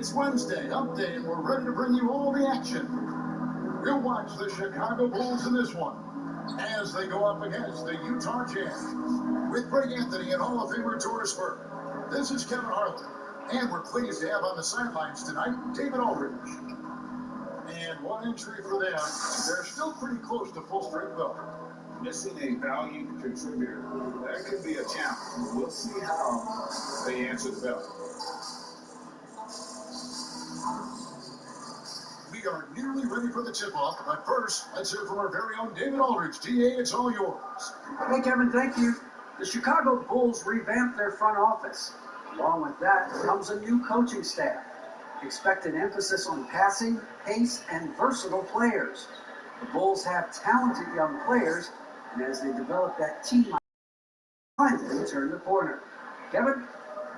It's Wednesday, hump day, and we're ready to bring you all the action. We'll watch the Chicago Bulls in this one as they go up against the Utah Jazz. With Greg Anthony and Hall of Famer Doris Burke, this is Kevin Harlan, and we're pleased to have on the sidelines tonight David Aldridge. And one entry for them. They're still pretty close to full strength, though. Missing a valued contributor. That could be a challenge. We'll see how they answer the bell. We are nearly ready for the tip-off, but first, let's hear from our very own David Aldridge. DA, it's all yours. Hey, Kevin, thank you. The Chicago Bulls revamped their front office. Along with that comes a new coaching staff. Expect an emphasis on passing, pace, and versatile players. The Bulls have talented young players, and as they develop that team, finally turn the corner. Kevin?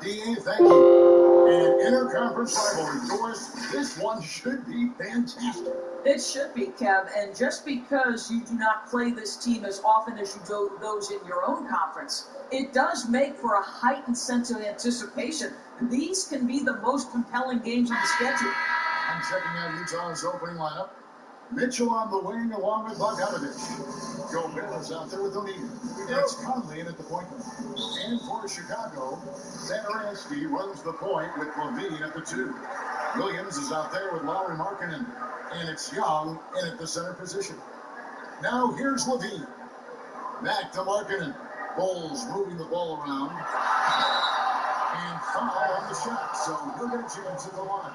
DA, thank you. And interconference rivalry, Doris, this one should be fantastic. It should be, Kev, and just because you do not play this team as often as you do those in your own conference, it does make for a heightened sense of anticipation. These can be the most compelling games on the schedule. I'm checking out Utah's opening lineup. Mitchell on the wing along with Bogdanovich. Gobert is out there with O'Neal. It's Conley in at the point. And for Chicago, Satoransky runs the point with Levine at the 2. Williams is out there with Lauri Markkanen. And it's Young in at the center position. Now here's Levine. Back to Markkanen. Bulls moving the ball around. And foul on the shot, so he'll get a chance at the line.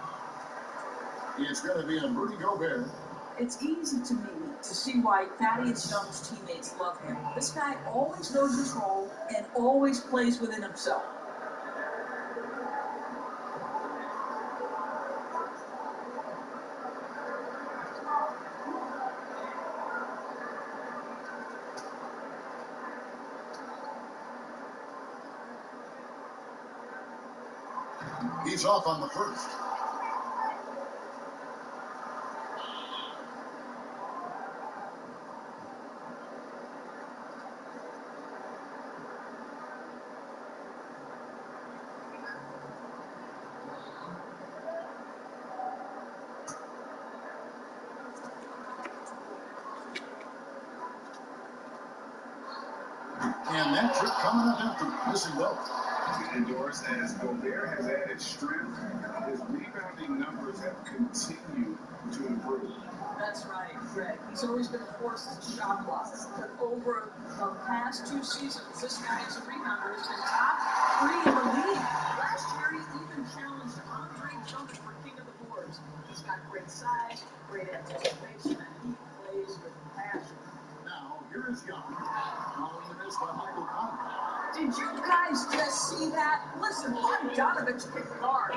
It's going to be a Rudy Gobert. It's easy to me to see why Thaddeus Young's teammates love him. This guy always knows his role and always plays within himself. He's off on the first. And that trip coming up empty. Missing both. Indoors, as Gobert has added strength, his rebounding numbers have continued to improve. That's right, Greg. He's always been a force as a shot blocker. But over the past 2 seasons, this guy as a rebounder has been top 3 in the league. Last year, he even challenged Andre Johnson for king of the boards. He's got great size, great anticipation, and he plays with passion. Now, here is Young. Following the miss by Michael Conley. Did you guys just see that? Listen, Bogdanovich can guard.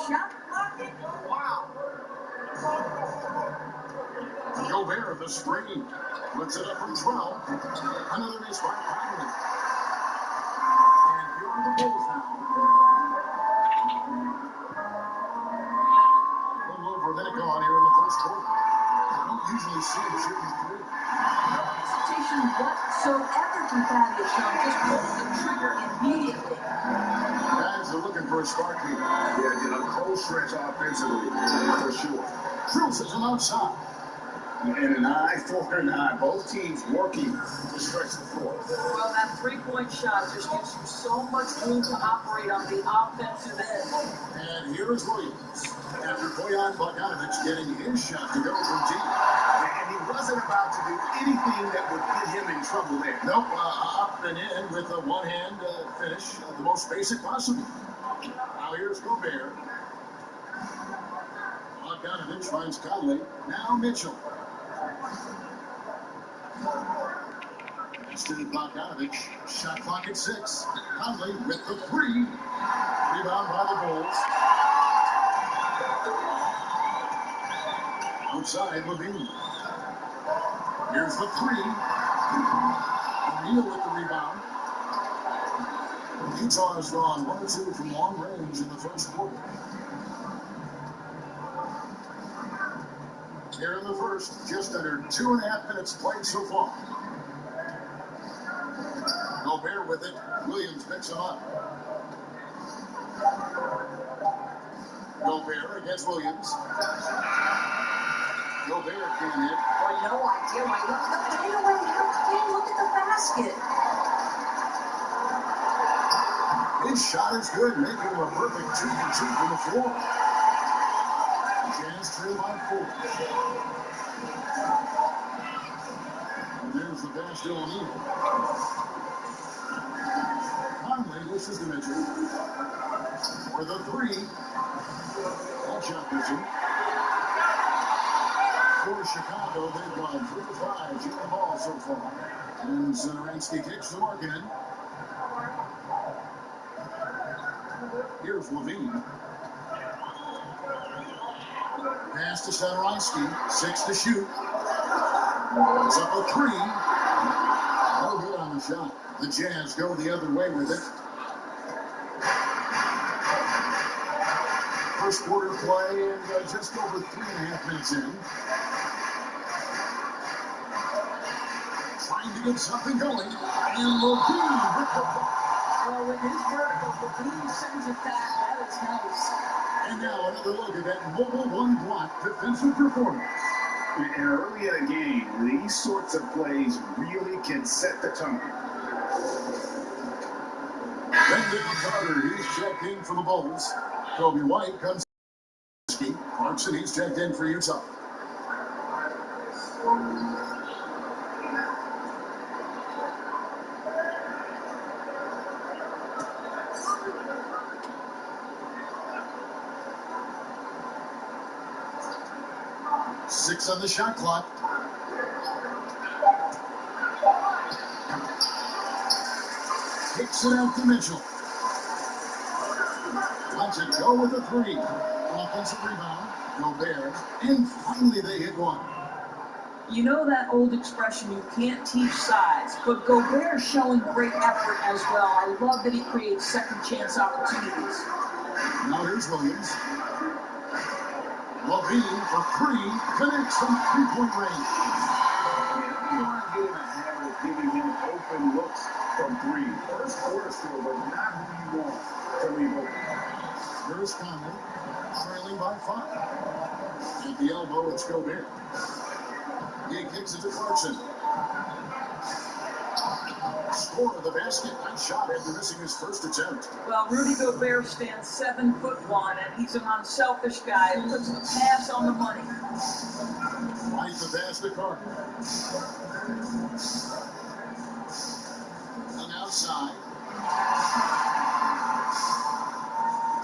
Shot blocking? Wow. Gobert, the screen. Puts it up from 12. Another miss by Conley. And here are the Bulls now. A little over a minute gone here in the first quarter. I don't usually see him shooting 3. No hesitation whatsoever from Thaddeus Young. Just pulls the trigger immediately. Guys are looking for a spark here. Yeah, a cold stretch offensively, for sure. Truce is from outside. And an eye for an eye. Both teams working to stretch the floor. Well, that three-point shot just gives you so much room to operate on the offensive end. And here is Williams. After Bojan Bogdanovich getting his shot to go from deep. And he wasn't about to do anything that would get him in trouble there. Nope, up and in with a one-hand finish, the most basic possible. Now here's Gobert. Bogdanovich finds Conley. Now Mitchell. It's to Bogdanovich. Shot clock at 6. Conley with the 3. Rebound by the Bulls. Outside Levine. Here's the 3. O'Neal with the rebound. Utah has gone 1 or 2 from long range in the first quarter. Here in the first, just under 2.5 minutes played so far. Gobert with it. Williams picks him up. Gobert against Williams. Gobert can't hit. Boy, no idea why. Look at the fadeaway. Look at the basket. His shot is good, making him a perfect 2-for-2 from the floor. Jazz trail by 4. And there's the pass to O'Neal. Conley misses the Mitchell. For the 3. That shot missing. For Chicago, they've gone 3 of 5 shooting the ball so far. And Satoransky kicks the mark in. Here's Levine. Pass to Satoransky. 6 to shoot. It's up a 3. No good on the shot. The Jazz go the other way with it. First quarter play and just over 3.5 minutes in. Trying to get something going. And Levine with the ball. Well, with his vertical, Levine sends it back. That is nice. And now another look at that mobile one-block defensive performance. And early in a game, these sorts of plays really can set the tone. Wendell Carter, he's checked in for the Bulls. Kobe White comes. Clarkson, he's checked in for Utah. Six on the shot clock. Kicks it out to Mitchell. Lets it go with a 3. Offensive rebound. Gobert. And finally they hit one. You know that old expression, you can't teach size, but Gobert is showing great effort as well. I love that he creates second chance opportunities. Now here's Williams. Levine for 3. Connects from 3-point range. You want to get in a habit of giving him open looks from 3. First quarter score, but not who you want to leave open. Here's Conley, trailing by 5. At the elbow, it's Gobert. He kicks it to Clarkson. Score of the basket. Nice shot after missing his first attempt. Well, Rudy Gobert stands 7'1", and he's an unselfish guy who puts the pass on the money. Right the pass to Carter. And outside.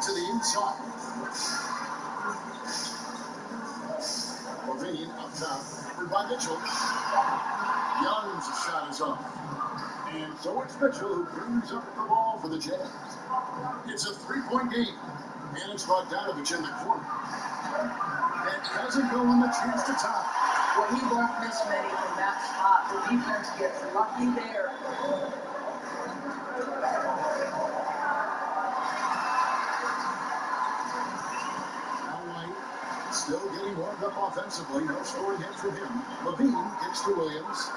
To the inside. Levine up top. Covered by Mitchell. Young's shot is off. And so it's Mitchell who brings up the ball for the Jazz. It's a 3-point game. And it's Bogdanovich in the corner. That doesn't go on the chance to tie. Well, he won't miss many from that spot. The defense gets lucky there. Now White still getting warmed up offensively. No scoring hit from him. Levine gets to Williams.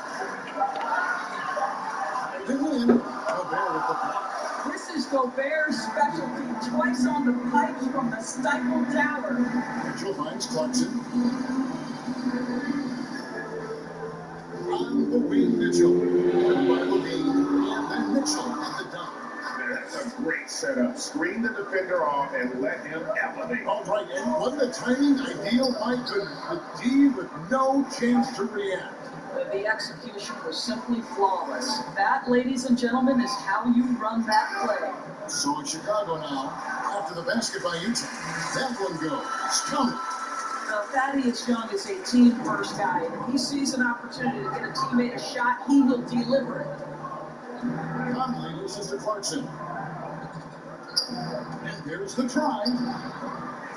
They win. Gobert with the block. This is Gobert's specialty. Twice on the pipes from the Stifle Tower. Mitchell finds Clarkson. On the wing, Mitchell. By Levine. And then Mitchell at the dunk. That's a great setup. Screen the defender off and let him elevate. All right, and wasn't the timing ideal? White could the D with no chance to react. The execution was simply flawless. That, ladies and gentlemen, is how you run that play. So in Chicago now, after the basket by Utah, that one goes. Coming. Now, Thaddeus Young is a team-first guy, and if he sees an opportunity to get a teammate a shot, he will deliver it. Conley loses to Clarkson. And there's the try.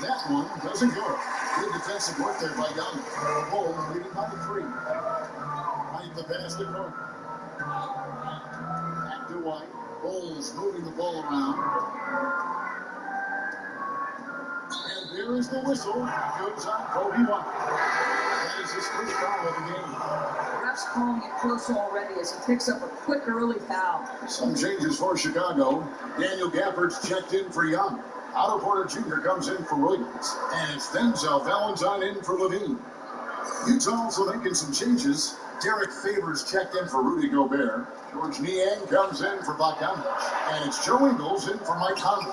That one doesn't go. Good defensive work there by Young. The Bulls leading by 3. Right the pass to Carter. Back to White. Bulls moving the ball around. And there is the whistle. Goes on Kobe White. That is his first foul of the game. Refs calling it close already as he picks up a quick early foul. Some changes for Chicago. Daniel Gafford's checked in for Young. Otto Porter Jr. comes in for Williams. And it's Denzel Valentine in for Levine. Utah also making some changes. Derek Favors checked in for Rudy Gobert. George Niang comes in for Bogdanovich. And it's Joe Ingles in for Mike Conley.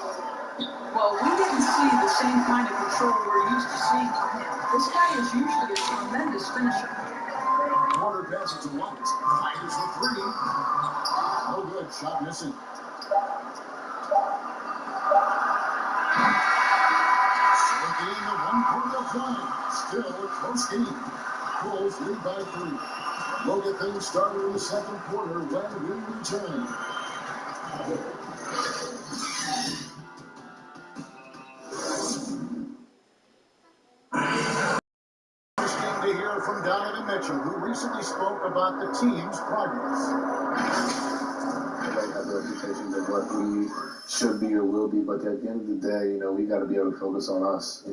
Well, we didn't see the same kind of control we're used to seeing from him. This guy is usually a tremendous finisher. Porter passes to White. Fires the three. No good. Shot missing. Second game of 1 quarter of play. Still a close game. Bulls lead by 3. We'll get things started in the second quarter when we return. To hear from Donovan Mitchell, who recently spoke about the team's progress. Everybody has a reputation of what we should be or will be, but at the end of the day, we got to be able to focus on us.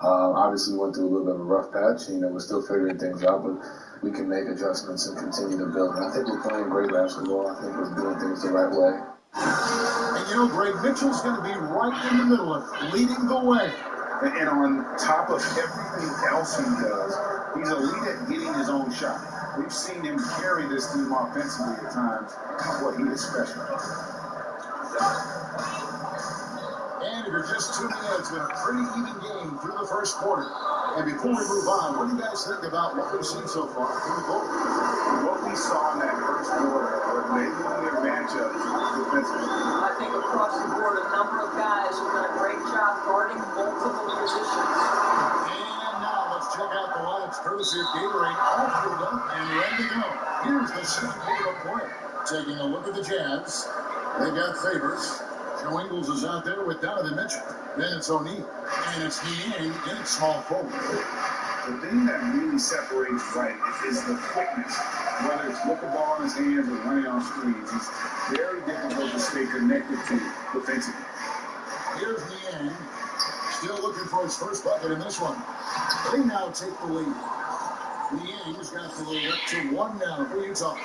Obviously we went through a little bit of a rough patch. We're still figuring things out, but we can make adjustments and continue to build. And I think we're playing great basketball. I think we're doing things the right way. And Greg Mitchell's going to be right in the middle of it, leading the way. And on top of everything else he does, he's elite at getting his own shot. We've seen him carry this team offensively at times. He is special. And if you're just tuning in, it's been a pretty even game through the first quarter. And before we move on, what do you guys think about what we've seen so far from the Bulls? What we saw in that first quarter, they won their matchup defensively. I think across the board, a number of guys have done a great job guarding multiple positions. And now let's check out the lineups courtesy of Gatorade, all filled up and ready to go. Here's the second quarter play. Taking a look at the Jazz. They've got Favors. Joe Ingles is out there with Donovan Mitchell. Then it's O'Neal. And it's Niang in small forward. The thing that really separates Wright is the quickness. Whether it's with the ball in his hands or running off screens, it's very difficult to stay connected to defensively. Here's Niang. Still looking for his first bucket in this one. They now take the lead. Niang's got the lead up to 1 now for Utah.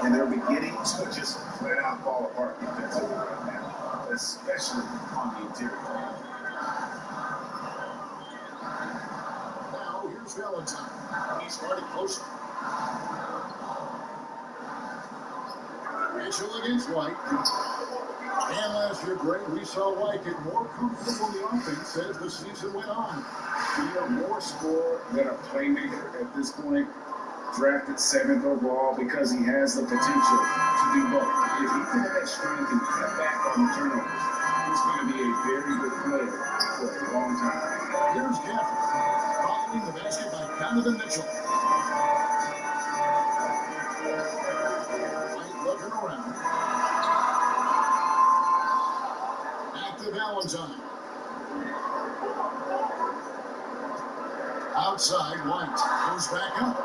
And they're beginning to just flat out fall apart defensively right now, especially on the interior. Now here's Valentine. He's starting closer. Mitchell against White. And last year, Greg, we saw White get more comfortable in the offense as the season went on. He's a more scorer than a playmaker at this point. Drafted 7th overall because he has the potential to do both. If he can have that strength and cut back on the turnovers, he's going to be a very good player for a long time. Here's Gafford. Following the basket by Donovan Mitchell. White looking around. Back to Valentine. Outside, White goes back up.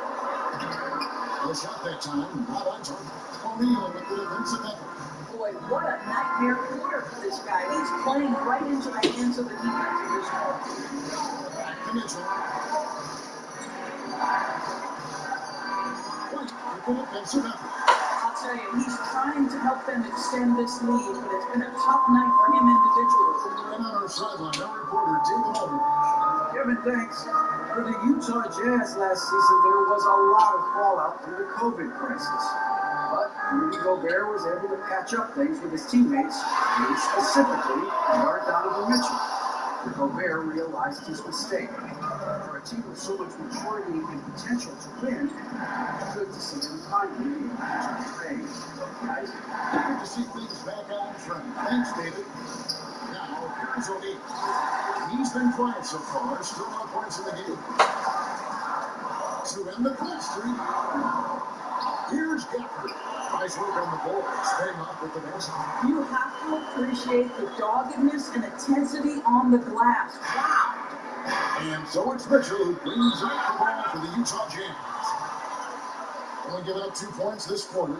No shot that time. Not on target. O'Neal with the defensive effort. Boy, what a nightmare quarter for this guy. He's playing right into the hands of the defense at this point. Back to Mitchell. White with the defensive effort. I'll tell you, he's trying to help them extend this lead, but it's been a tough night for him individually. And on our sideline, our reporter, David Alden. Kevin, thanks. For the Utah Jazz last season, there was a lot of fallout from the COVID crisis. But Rudy Gobert was able to patch up things with his teammates, and specifically guard Donovan Mitchell. Gobert realized his mistake. For a team with so much maturity and potential to win, it's good to see them finally able to trade. Guys, Good to see things back on track. Thanks, David. Now, here's O'Neal. He's been quiet so far, still no points in the game. To end the cold streak, here's Gafford. Nice work on the ball, staying off with the basket. You have to appreciate the doggedness and intensity on the glass. Wow. And so it's Mitchell who brings up the ball for the Utah Jazz. Only giving up 2 points this quarter.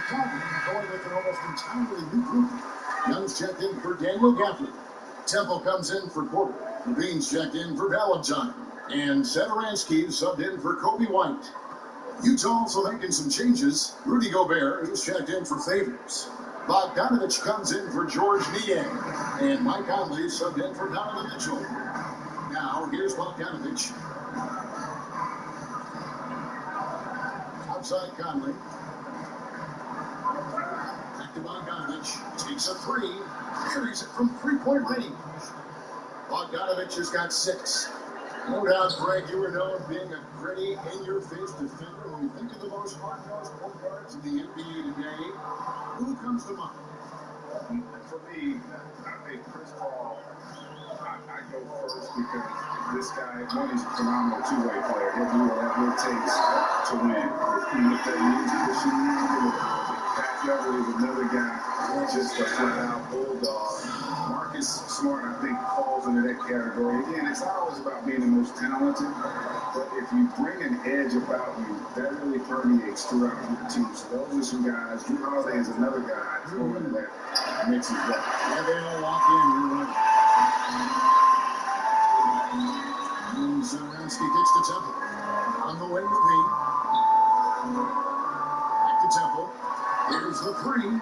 Chicago going with an almost entirely new group. Young's checked in for Daniel Gaffney. Temple comes in for Porter. Levine's checked in for Valentine. And Satoransky subbed in for Kobe White. Utah also making some changes. Rudy Gobert is checked in for Favors. Bogdanovich comes in for George Niang. And Mike Conley subbed in for Donovan Mitchell. Now, here's Bogdanovich. Outside Conley. Back to Bogdanovich. Takes a three. Carries it from three-point range. Bogdanovich has got 6. No doubt, Greg, you were known being a gritty, in-your-face defender. When you think of the most hard-nosed point guards in the NBA today, who comes to mind? For me, I think Chris Paul, I go first because this guy, one, he's a phenomenal two-way player. He'll do whatever it takes to win. Even if that means pushing you, Pat Beverly is another guy, just a flat-out bulldog. Marcus Smart, I think, falls into that category. Again, it's not always about being the most talented, but if you bring an edge about you, that really permeates throughout your team. So those are some guys. Drew Holiday is another guy thrown into that mix as well. Yeah, they all walk in. You're right. And Satoransky gets to Temple. On the wing, Levine. Back to Temple. Here's the three.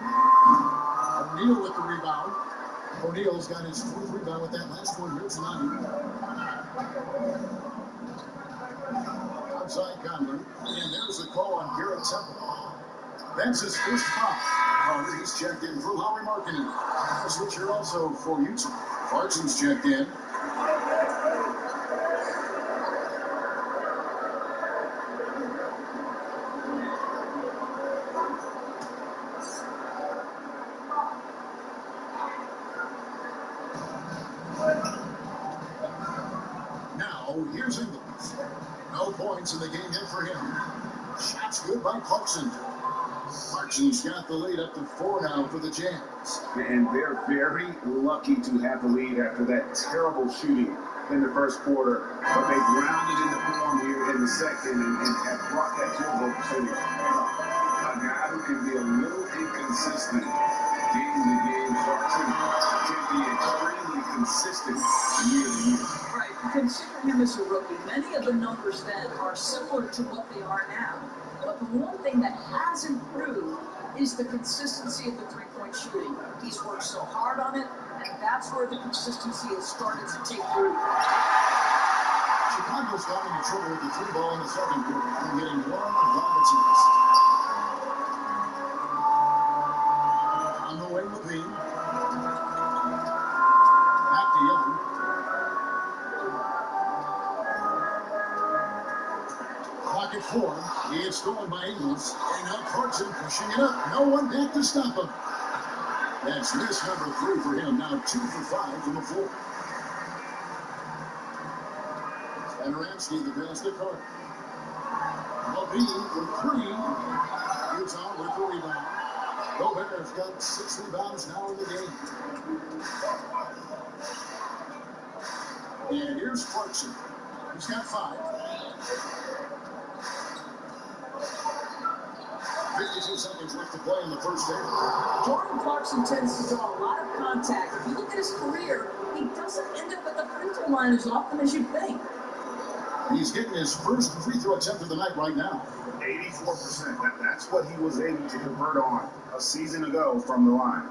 O'Neal with the rebound. O'Neal's got his 4th rebound with that last one here tonight. Outside Conley. And there's the call on Garrett Temple. That's his first foul. He's checked in for Lauri Markkanen. A switcher also for Utah. Clarkson's checked in. Here's Ingles. No points in the game yet for him. Shots good by Clarkson. Clarkson's got the lead up to 4 now for the Jazz. And they're very lucky to have the lead after that terrible shooting in the first quarter. But they grounded into form here in the second and have brought that to a vote city. A guy who can be a little inconsistent game to game. Clarkson can be extremely consistent year to year. Right. Consider him as a rookie. Many of the numbers then are similar to what they are now. But the one thing that has improved is the consistency of the three-point shooting. He's worked so hard on it, and that's where the consistency has started to take root. Chicago's got into trouble with the 3-ball in the second quarter and getting one of its assist. On the wing, Levine. Back to Young. Clock at 4. It's stolen by Ingles. And now Clarkson pushing it up. No one back to stop him. That's miss number 3 for him. Now 2 for 5 from the floor. Satoransky, the pass to Carter. Levine for 3. Utah with the rebound. Gobert's got 6 rebounds now in the game. And here's Clarkson. He's got 5. 52 seconds left to play in the first half. Jordan Clarkson tends to draw a lot of contact. If you look at his career, he doesn't end up at the free throw line as often as you'd think. He's getting his first free throw attempt of the night right now. 84%. That's what he was able to convert on a season ago from the line.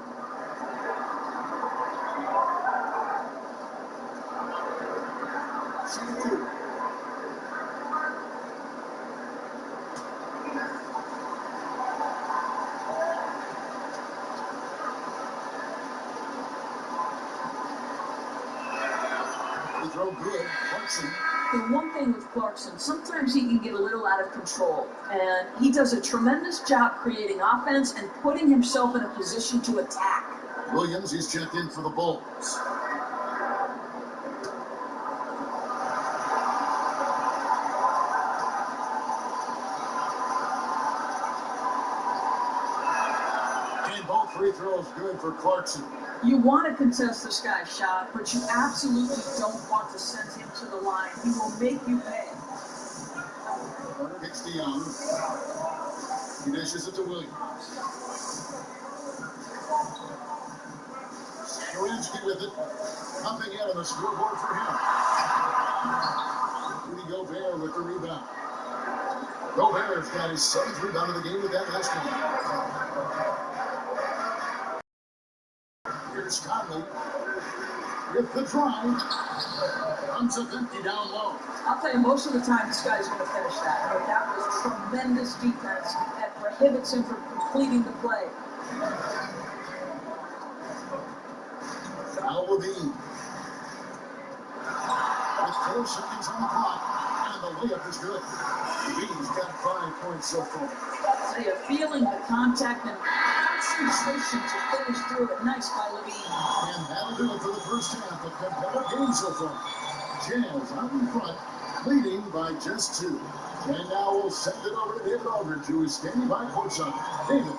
Throw good. Clarkson. The one thing with Clarkson, sometimes he can get a little out of control, and he does a tremendous job creating offense and putting himself in a position to attack. Williams, he's checked in for the Bulls. And both free throws good for Clarkson. You want to contest this guy's shot, but you absolutely don't want to send him to the line. He will make you pay. Carter kicks to Young. He dishes it to Williams. Nowitzki with it. Pumping in on the scoreboard for him. Rudy Gobert with the rebound. Gobert's got his 7th rebound of the game with that last one. Here's Conley with the drive. Runs up empty down low. I'll tell you, most of the time this guy's going to finish that. But that was tremendous defense that prohibits him from completing the play. Now Levine. With 4 seconds on the clock, and the layup is good. Levine's got 5 points so far. So you're feeling the contact and concentration to finish through it. Nice by Levine. And that'll do it for the first half. A competitive game so far. Jazz out in front, leading by just 2. And now we'll send it over to David Aldridge, who is standing by courtside. David.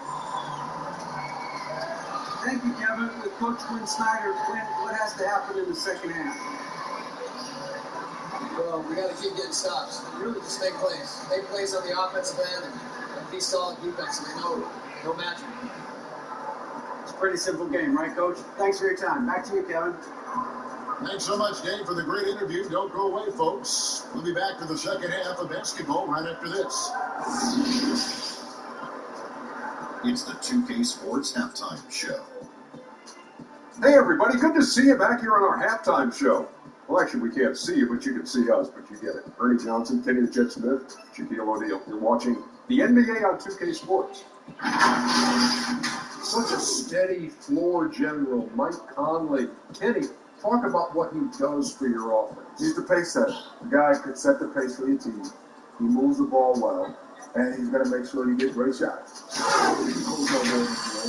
Thank you, Kevin. With Coach Quinn Snyder, what has to happen in the second half? Well, we got to keep getting stops. Really just make plays. Make plays on the offensive end and be solid defensive. No matching. It's a pretty simple game, right, Coach? Thanks for your time. Back to you, Kevin. Thanks so much, Dave, for the great interview. Don't go away, folks. We'll be back to the second half of basketball right after this. It's the 2K Sports Halftime Show. Hey, everybody. Good to see you back here on our halftime show. Well, actually, we can't see you, but you can see us, but you get it. Ernie Johnson, Kenny the Jet Smith, Shaquille O'Neal. You're watching the NBA on 2K Sports. Such a steady floor general, Mike Conley. Kenny, talk about what he does for your offense. He's the pace setter. The guy could set the pace for your team. He moves the ball well, and he's going to make sure you get great shots.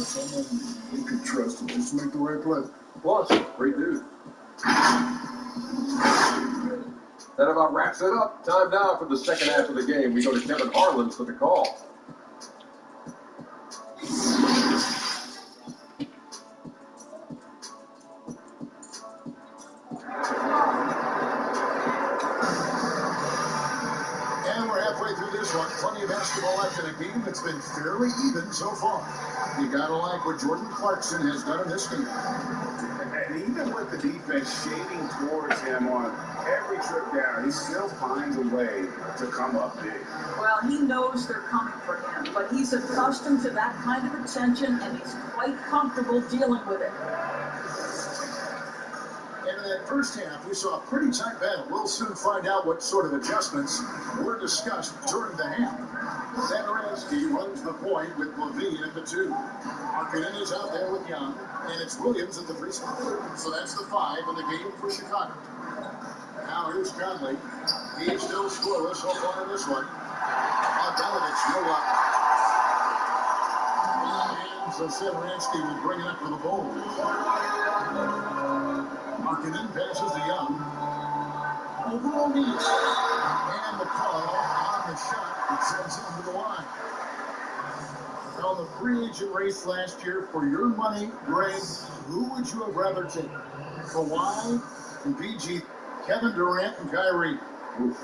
Someone you can trust to just make the right play. Plus, great dude. That about wraps it up. Time now for the second half of the game. We go to Kevin Harlan for the call. And we're halfway through this one. Plenty of basketball left in a game that's been fairly even so far. You gotta like what Jordan Clarkson has done in this game. And even with the defense shading towards him on every trip down, he still finds a way to come up big. Well, he knows they're coming for him, but he's accustomed to that kind of attention, and he's quite comfortable dealing with it. And in that first half, we saw a pretty tight battle. We'll soon find out what sort of adjustments were discussed during the half. Satoransky runs the point with Levine at the 2. Markkanen is out there with Young, and it's Williams at the free throw. So that's the 5 in the game for Chicago. Now here's Conley. He's still scoreless so far in this one. Bogdanovich no up. And so Satoransky will bring it up for the Bulls. Markkanen passes to Young. Over O'Neal. And the call on the shot that sends him to the line. On the free agent race last year, for your money, Greg, who would you have rather taken? Kawhi and PG, Kevin Durant and Kyrie. Oof.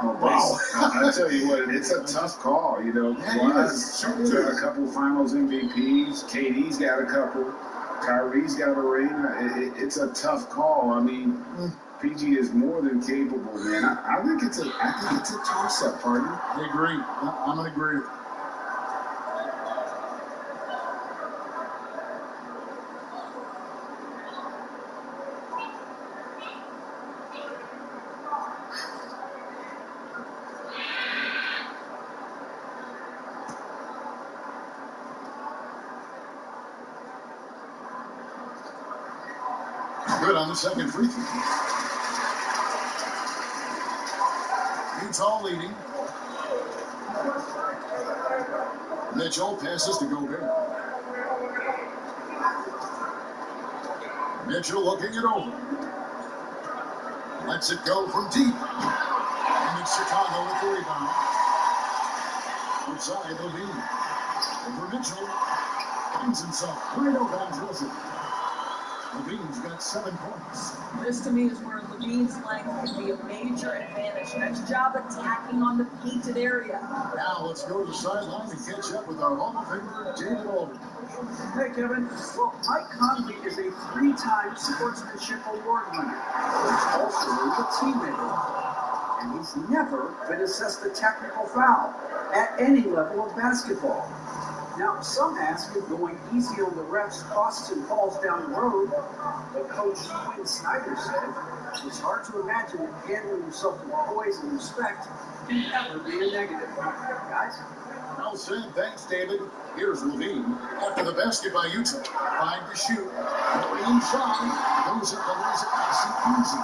Oh, wow. I tell you what, it's a tough call. You know, Kawhi's got a couple finals MVPs. KD's got a couple. Kyrie's got a ring. It's a tough call. I mean, PG is more than capable, man. I think it's a toss-up, partner. I agree. I'm going to agree. Good on the second free throw. Utah leading. Mitchell passes to Gobert. Mitchell looking it over. Lets it go from deep. And it's Chicago with the rebound. Outside Levine. Over Mitchell. Finds himself right over on Wilson. Levine's got 7 points. This to me is where Levine's length can be a major advantage. Nice job attacking on the painted area. Now let's go to the sideline and catch up with our Hall of Famer, David Aldridge. Hey, Kevin. Well, Mike Conley is a 3-time Sportsmanship Award winner. He's also a teammate. And he's never been assessed a technical foul at any level of basketball. Now, some ask if going easy on the refs costs him calls down the road, but Coach Quinn Snyder said it's hard to imagine that handling himself with poise and respect can ever be a negative. Guys? Well said. Thanks, David. Here's Levine. After the basket by Utah. 5 to shoot. Levine shot. Goes up and lays it easy.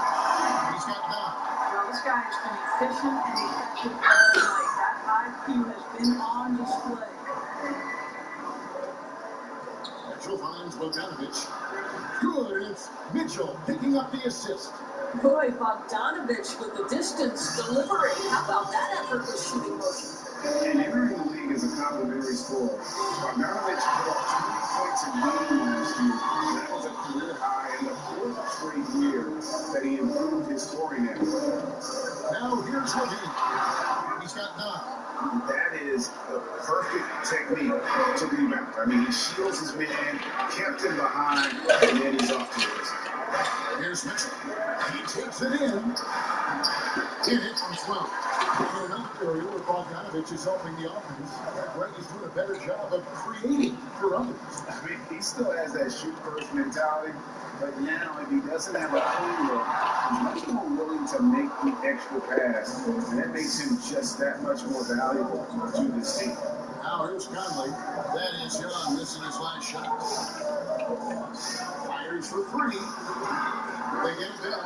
He's got 9. Now, this guy has been efficient and effective all night. That IQ has been on display. Mitchell finds Bogdanovich. Good. It's Mitchell picking up the assist. Boy, Bogdanovich with the distance delivery. How about that effortless shooting motion? And entering the league as a complimentary scorer, Bogdanovich put up 20 points a game last year. And that was a career high in the 4th straight year that he improved his scoring average. Now here's Levine. He's got 9. That is the perfect technique to rebound. I mean, he shields his man, kept him behind, and then he's off to the races. Here's Mitchell. He takes it in. In it from 12. In another area where Bogdanovich is helping the offense, Greg is doing a better job of creating for others. I mean, he still has that shoot-first mentality, but now if he doesn't have a clean look, he's much more willing to make the extra pass, and that makes him just that much more valuable to this team. Now here's Conley. That is Young missing his last shot. Fires for 3. They get it back.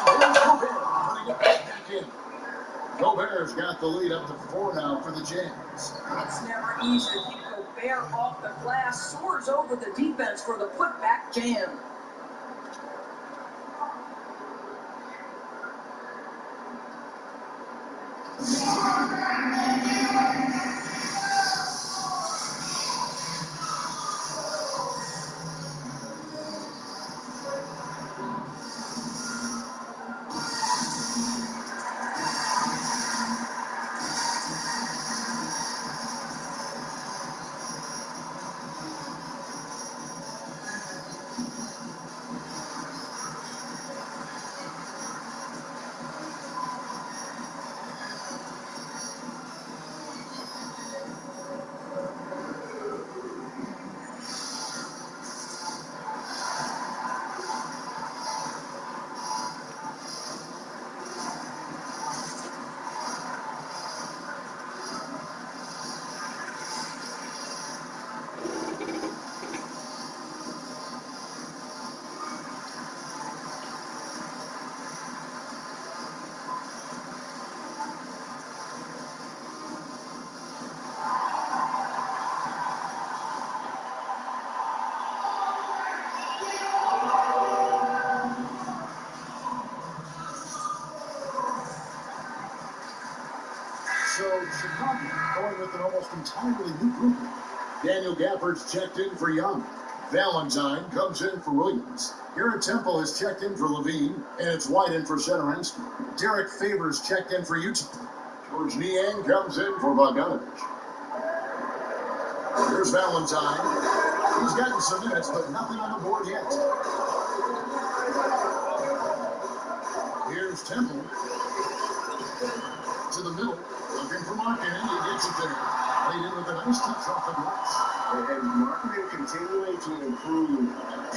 And here's Gobert putting it back in. Gobert's got the lead up to 4 now for the Jazz. It's never easy to keep Gobert off the glass. Soars over the defense for the putback jam. So Chicago going with an almost entirely new group. Daniel Gafford's checked in for Young. Valentine comes in for Williams. Garrett Temple is checked in for Levine, and it's White in for Setoransky. Derek Favors checked in for Utah. George Niang comes in for Bogdanovich. Here's Valentine. He's gotten some minutes, but nothing on the board yet. Here's Temple. To the middle, looking for Markkinen. He gets it there. Played in with a nice touch off the glass. And Markkinen continuing to improve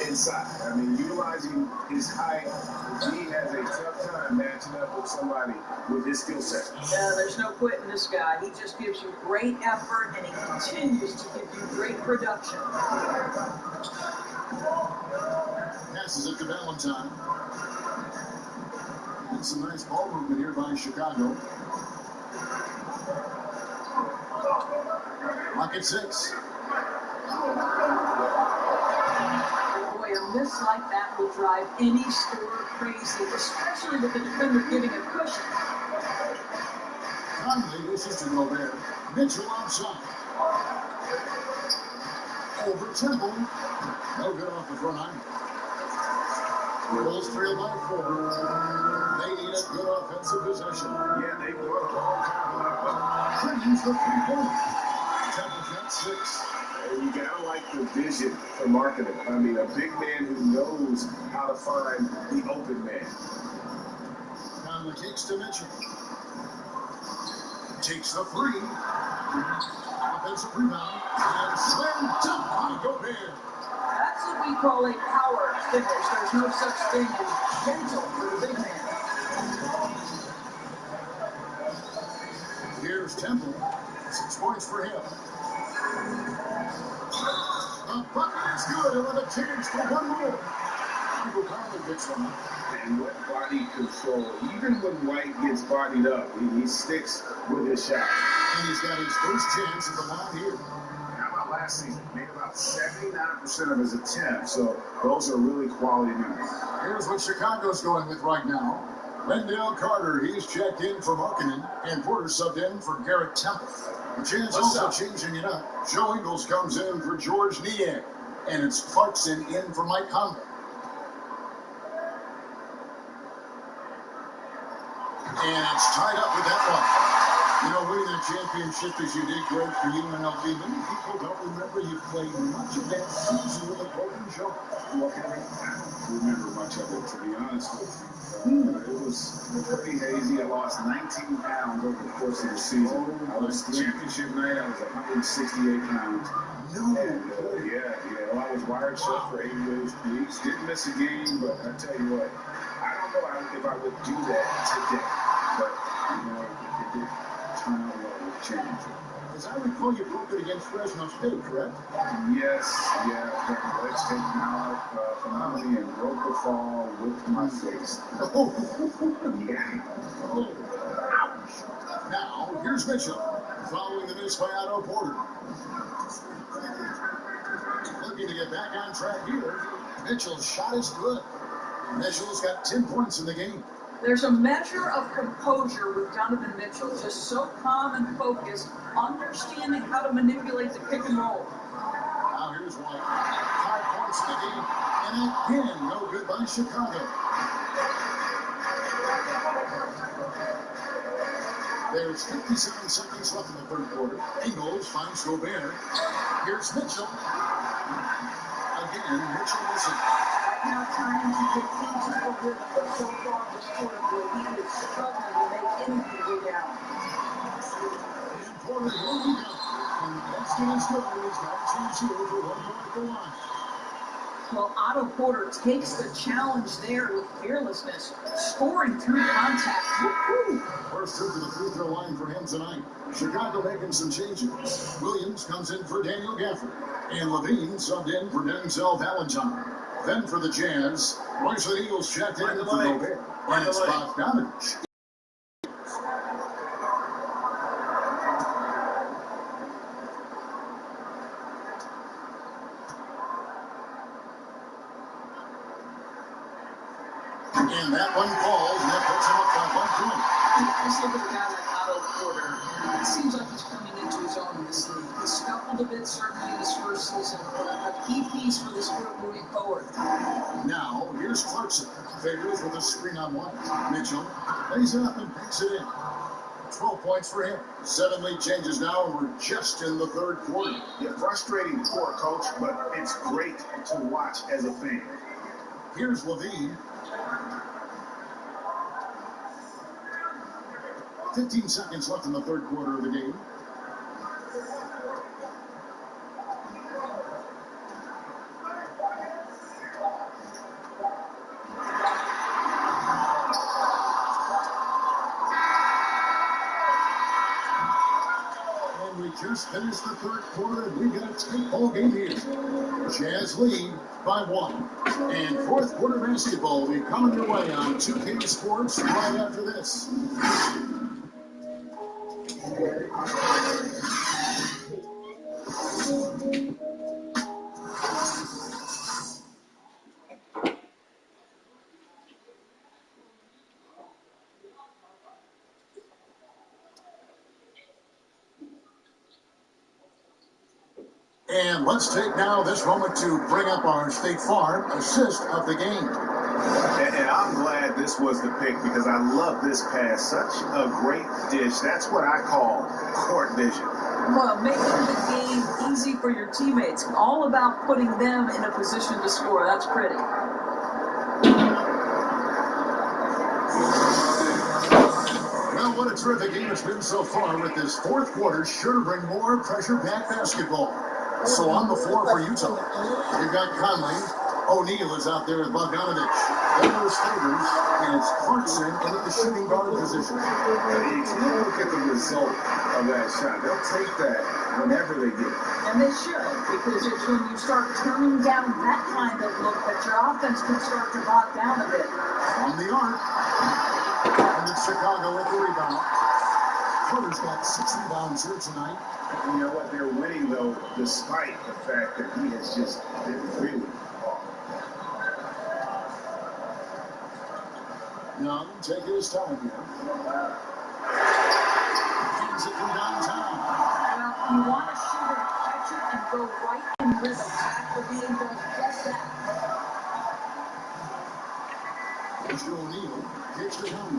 inside. I mean, utilizing his height, he has a tough time matching up with somebody with his skill set. Yeah, there's no quitting this guy. He just gives you great effort, and he continues to give you great production. Passes it to Valentine. And some nice ball movement here by Chicago. Lock at 6. Boy, a miss like that will drive any scorer crazy, especially with the defender giving a cushion. Conley misses to Gobert. Mitchell outside. Over Temple. No good off the front iron. Bulls trail by 4. They need a good offensive possession. Yeah, they worked all time. Clinton's the 3-point. Temple's got 6. And you gotta like the vision for marketing. I mean, a big man who knows how to find the open man. Conley takes to Mitchell. Takes the 3. Offensive rebound. And slam dunk by Gobert. That's what we call a power finish. There's no such thing as gentle for the big man. Here's Temple. 6 points for him. The bucket is good. He'll have a chance for one more. Michael Conley picks one up. And what body control. Even when White gets bodied up, he sticks with his shot. And he's got his first chance at the line here. How about last season? Made about 79% of his attempts, so those are really quality numbers. Here's what Chicago's going with right now. Wendell Carter, he's checked in for Markkanen, and Porter subbed in for Garrett Temple. The Jazz also changing it up. Joe Ingles comes in for George Niang, and it's Clarkson in for Mike Conley. And it's tied up with that one. You know, winning that championship as you did great for UNLV. Many people don't remember you played much of that season with a broken shoulder. Well, Henry, I don't remember much of it, to be honest with you. It was pretty hazy. I lost 19 pounds over the course of the season. I was championship night. I was 168 pounds. No. And, well, I was wired shut for 8 weeks. Didn't miss a game, but I tell you what, I don't know if I would do that today. But, you know, it did turn out well with change. As I recall, you broke it against Fresno State, correct? Yes, yeah. Got my legs taken out from under me and broke the fall with my face. Oh. Yeah. Oh. Ouch. Now, here's Mitchell, following the miss by Otto Porter. Looking to get back on track here. Mitchell's shot is good. Mitchell's got 10 points in the game. There's a measure of composure with Donovan Mitchell, just so calm and focused, understanding how to manipulate the pick and roll. Now here's White. 5 points in the game, and again, no good by Chicago. There's 57 seconds left in the third quarter. Ingles finds Gobert. Here's Mitchell. Again, Mitchell missing. Right now, trying to get into the rhythm, but so far this quarter, he is struggling to make anything go down. And Porter will be down. And the basket is good. He's got a chance here for one more at the line. Well, Otto Porter takes the challenge there with fearlessness, scoring through contact. Woo-hoo! First trip to the free throw line for him tonight. Chicago making some changes. Williams comes in for Daniel Gafford. And Levine subbed in for Denzel Valentine. Then for the Jazz, Royce and Eagles checked in for Gobert. And it's Bogdanovich. And that one falls, and that puts him up by 1 point. Let's look at a guy like Otto Porter. It seems like he's coming into his own in this league. He scuffled a bit, certainly in his first season, but a key piece for this group moving forward. Now, here's Clarkson. Favors with a screen on White. Mitchell lays it up and picks it in. 12 points for him. 7 lead changes now, and we're just in the third quarter. Yeah, frustrating poor coach, but it's great to watch as a fan. Here's Levine. 15 seconds left in the third quarter of the game. And we just finished the third quarter, and we've got a tight ball game here. Jazz lead by 1. And fourth quarter basketball will be coming your way on 2K Sports right after this. And let's take now this moment to bring up our State Farm assist of the game. And I'm glad this was the pick because I love this pass. Such a great dish. That's what I call court vision. Well, making the game easy for your teammates. All about putting them in a position to score. That's pretty. Well, what a terrific game it's been so far with this fourth quarter. Sure to bring more pressure-packed basketball. So on the floor for Utah, you've got Conley. O'Neal is out there with Bogdanovich. Then there's Favors, and it's Clarkson in the shooting guard position. Look at the result of that shot. They'll take that whenever they get it. And they should, because it's when you start turning down that kind of look that your offense can start to bog down a bit. On the arc. And it's Chicago with the rebound. Porter's got 6 rebounds here tonight. And you know what? They're winning, though, despite the fact that he has just been really off. Young taking his time here. Kings it from downtown. Well, you want to shoot it, catch it, and go right in rhythm. Zach Levine does just that. Mr. O'Neal kicks to him.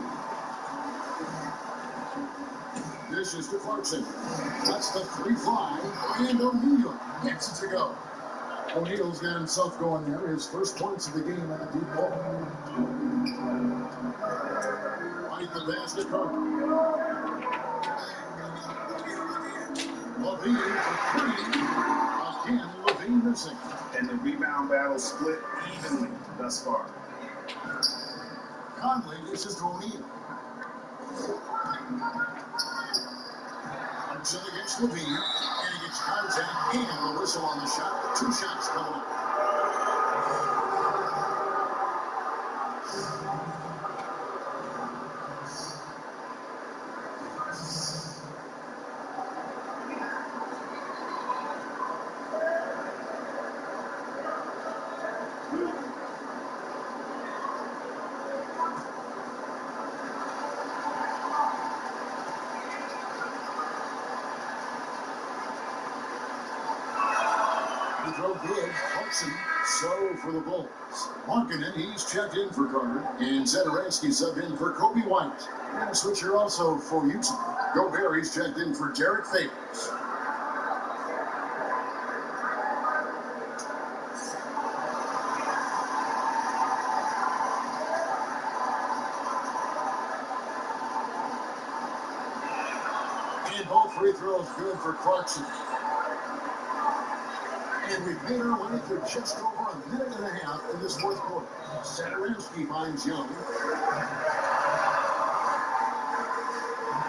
This is to Clarkson. That's the 3 fly, and O'Neal gets it to go. O'Neal's got himself going there. His first points of the game at the deep ball. Right the basket card. Levine for 3. Again, Levine missing. And the rebound battle split evenly thus far. Conley dishes to O'Neal. Hudson against Levine, and he gets contact and the whistle on the shot. 2 shots coming up. Good. Hudson, so for the Bulls. Markkanen, he's checked in for Carter. And Zedorowski subbed in for Kobe White. And a switcher also for Utah. Gobert, he's checked in for Derek Favors. And both free throws good for Clarkson. And we've made our way through just over a minute and a half in this fourth quarter. Zedorowski finds Young.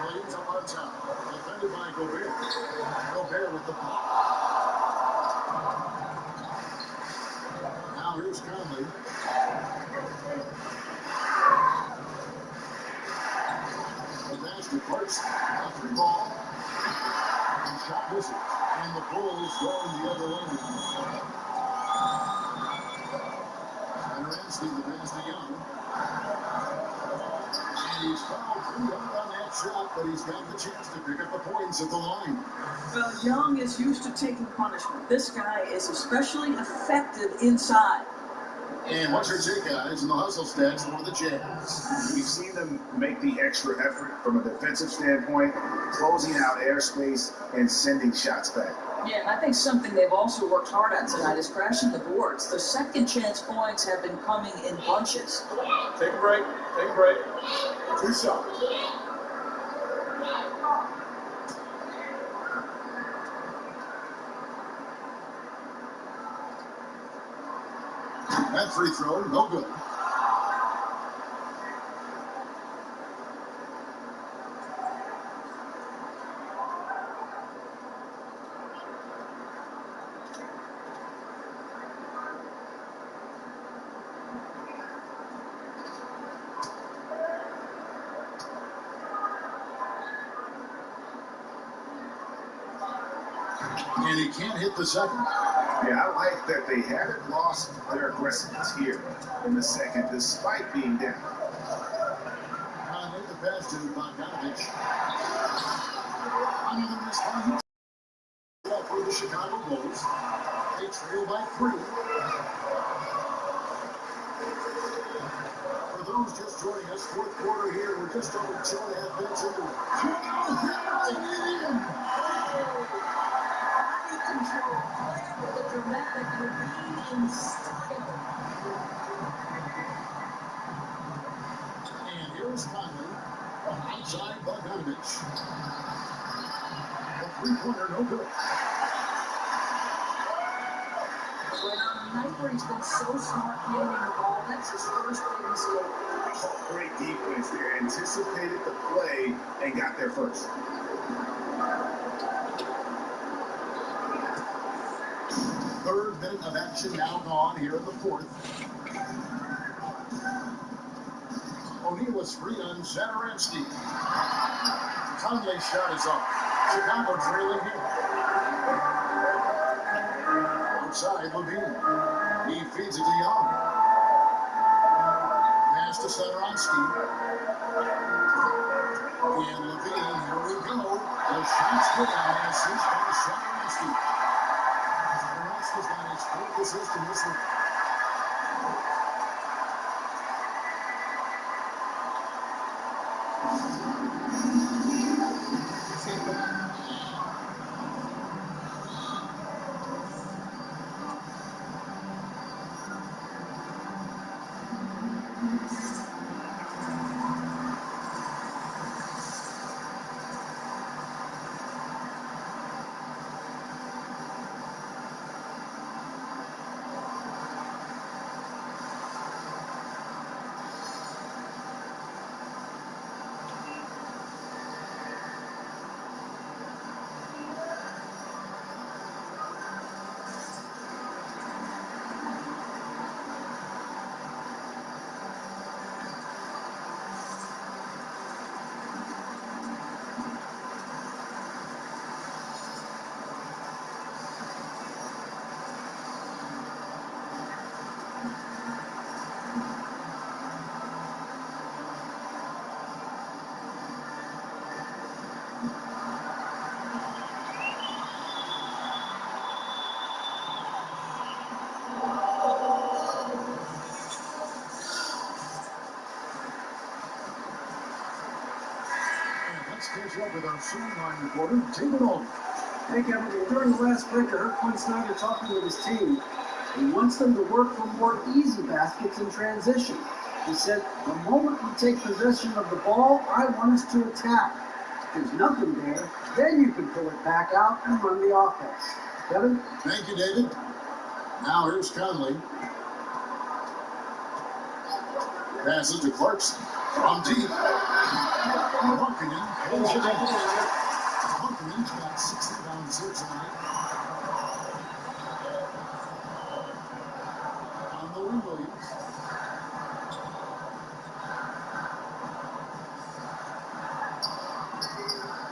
Williams up on top. Defended by Gobert. Gobert with the ball. Now here's Conley. The pass to Clarkson. A 3 ball. And shot misses. And the Bulls going the other way. Zedorowski the pass to Young. And he's fouled pretty hard on that shot, but he's got the chance to pick up the points at the line. Well, Young is used to taking punishment. This guy is especially effective inside. And what's your take, guys, in the hustle stats for the Jazz? We've seen them make the extra effort from a defensive standpoint, closing out airspace and sending shots back. Yeah, and I think something they've also worked hard at tonight is crashing the boards. The second chance points have been coming in bunches. Take a break. Take a break. 2 shots. That free throw, no good. And he can't hit the second. Yeah, I like that they haven't lost their aggressiveness here in the second, despite being down. Conley the pass to Bogdanovich. Another response for the Chicago Bulls. They trail by 3. For those just joining us, fourth quarter here. We're just over 2.5 minutes into. Body control, player with a dramatic lead in style. And here's Conley from outside Bogdanovich. The three-pointer, no good. Right on a night where he's been so smart handling the ball, that's his first big mistake. Oh, great defense there. Anticipated the play and got there first. Third minute of action now gone here in the fourth. O'Neal was free on Zataransky. Conley's shot is up. Chicago trailing here. Outside Levine. He feeds it to Young. Pass to Zataransky. And Levine, here we go. The shot's good on the assist by Zataransky. Zataransky's got his 4th assist in this one. Let's catch up with our sideline reporter, David Alden. Hey, Kevin, during the last break, I heard Quinn Snyder talking with his team. He wants them to work for more easy baskets in transition. He said, the moment we take possession of the ball, I want us to attack. If there's nothing there, then you can pull it back out and run the offense. Kevin? Thank you, David. Now here's Conley. Passes to Clarkson. From deep. Markkinen pulls it in. Markkinen's got 6 rebounds here tonight. On the wing, Williams.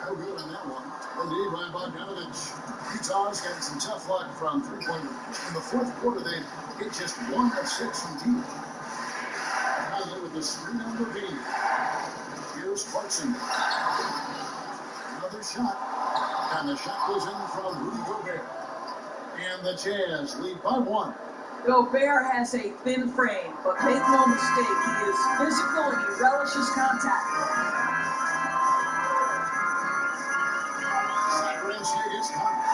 No good on that one. Indeed, by Bogdanovich. Utah's got some tough luck from three-pointer. In the fourth quarter, they hit just 1 of 6 from deep. Conley with the screen on Levine. Here's Clarkson. Another shot. And the shot goes in from Rudy Gobert. And the Jazz lead by 1. Gobert has a thin frame, but make no mistake, he is physical and he relishes contact. Zataransky is Conley.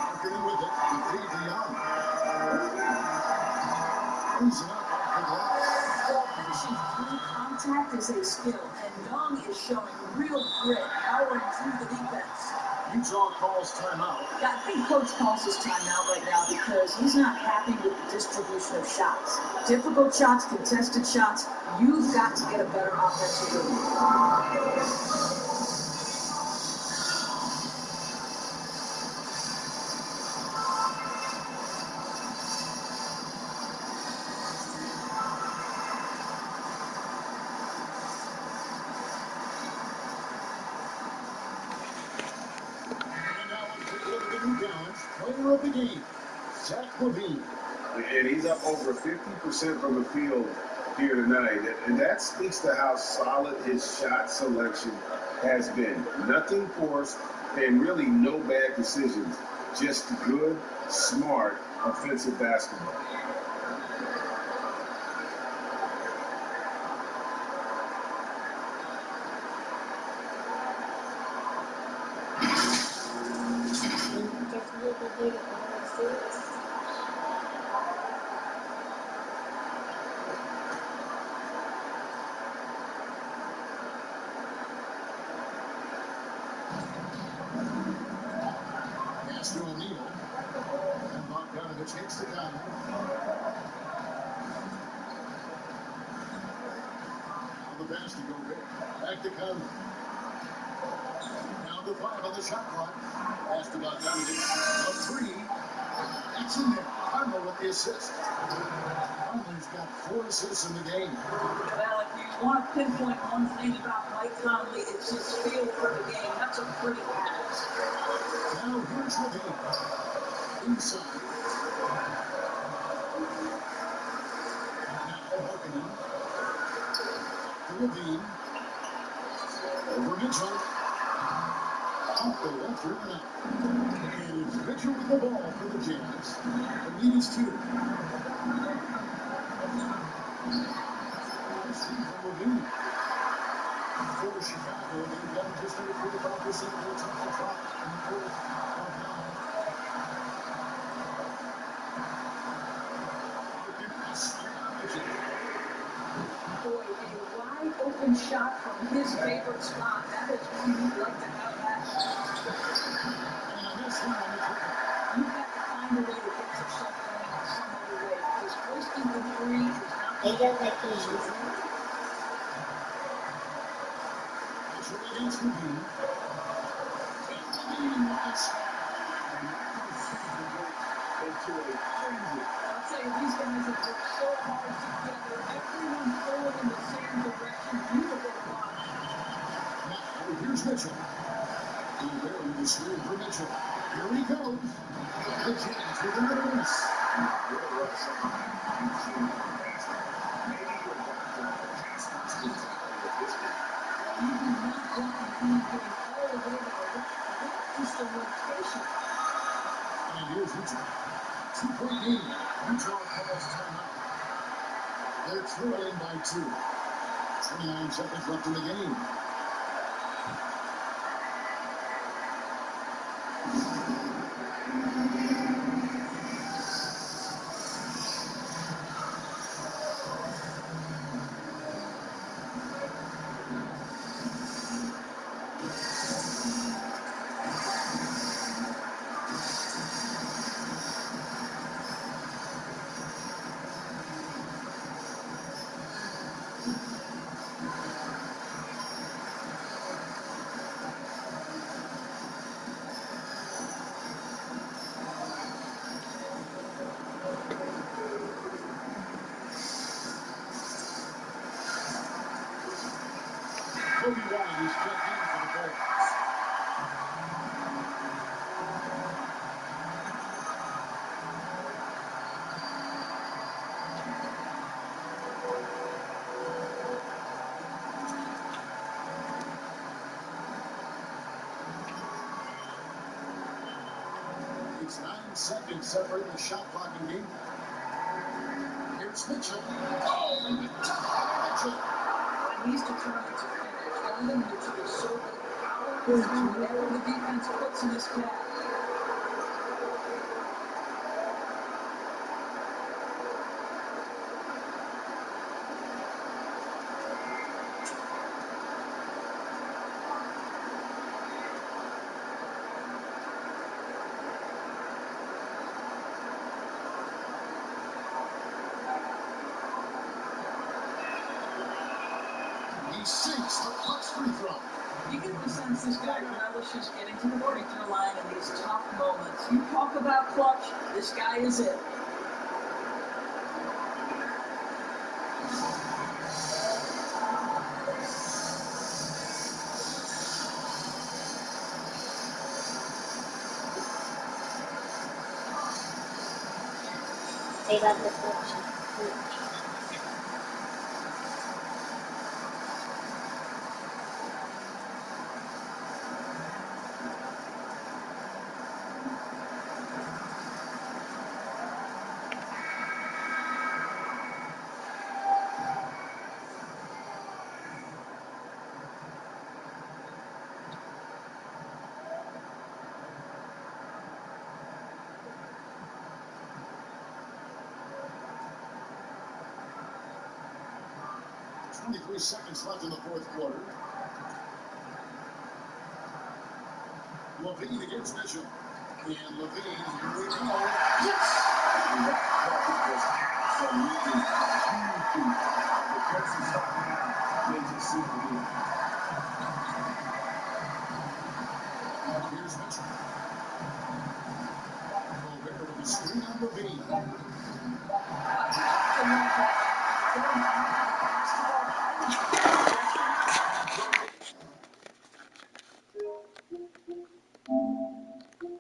Markkinen with it. The feed to Young. Brings it up off the glass. Finishing through contact is a skill, and Young is showing real grit, powering through the defense. Utah calls timeout. Yeah, I think Coach calls his timeout right now because he's not happy with the distribution of shots. Difficult shots, contested shots, you've got to get a better offensive rhythm. Player of the game, Zach Levine. And he's up over 50% from the field here tonight. And that speaks to how solid his shot selection has been nothing forced and really no bad decisions. Just good, smart, offensive basketball. Pass to O'Neal. And Bogdanovich hits the counter. Now the pass to Gobert. Back to Conley. Down to 5 on the shot clock. Pass to Bogdanovich. A 3. That's in there. Conley with the assist. Conley's got 4 assists in the game. Well, if you want to pinpoint one thing about Mike Conley, it's his feel for the game. That's a pretty pass. Now here's Levine. Inside. Now Harkinen. To Levine. Over Mitchell. Off the left rim and out. And it's Mitchell with the ball for the Jazz. The lead is 2. From Levine. For Chicago, they've got just under 45% of their total shot in the fourth. Boy, a wide open shot from his favorite spot. That is one you'd like to have that. And this one on the triple. You've got to find a way to get yourself going in some other way, because hoisting the 3 is not Mitchell against Levine. And Levine with the shot. Into a frenzy. I'll tell you, these guys have worked so hard together. Everyone pulling in the same direction. Beautiful to watch. Now, here's Mitchell. Gobert with the screen for Mitchell. Here he goes. The Jazz with another miss. What rush on Eugene Basket. Maybe you're back to the pass mentality of this game. You do not want to be getting all the way to the left. That's just a rotation. And here's Utah. 2-point game. Utah calls timeout. They're trailing by 2. 29 seconds left in the game. Kobe White is checked in for the Bulls. It's 9 seconds separating the shot clock and game time. Here's Mitchell. Oh, and the top of Mitchell. He's determined to finish. Donovan Mitchell is so good. Power through whatever the defense puts in his path. He sinks the clutch free throw. You get the sense this guy relishes getting to the free throw line in these tough moments. You talk about clutch, this guy is it. They got the clutch. 23 seconds left in the fourth quarter. Levine against Mitchell. And Levine, here we go. Yes! And that bucket was absolutely beautiful. The coaches thought, man, they just see the game. Here's Mitchell. Gobert with the screen on Levine.